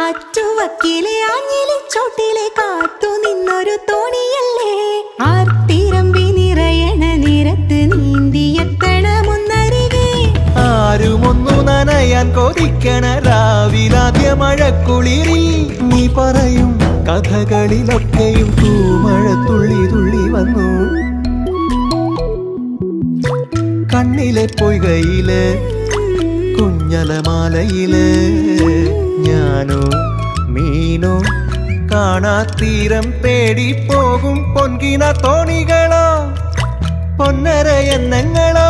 ആറ്റുവക്കിലെ ആഞ്ഞിലി ചോട്ടിലെ കാത്തു നിന്നൊരു തോണിയല്ലേ ആർത്തിരമ്പി നിറയണ നിരത്ത് നീന്തിയെത്തണമെന്നരികെ ആരുമൊന്നു നനയാൻ കൊതിക്കണ രാവിലാദ്യ മഴക്കുളിരിൽ നീ പറയും കഥകളിലൊക്കെയും തൂമഴ തുള്ളി തുള്ളി വന്നു കണ്ണിലെ പൊയ്കയില് കുഞ്ഞലമാലയില് ഞാനോ മീനോ കാണാത്തീരം തേടി പോകും പൊൻകിന തോണികളോ പൊന്നര എന്നങ്ങളോ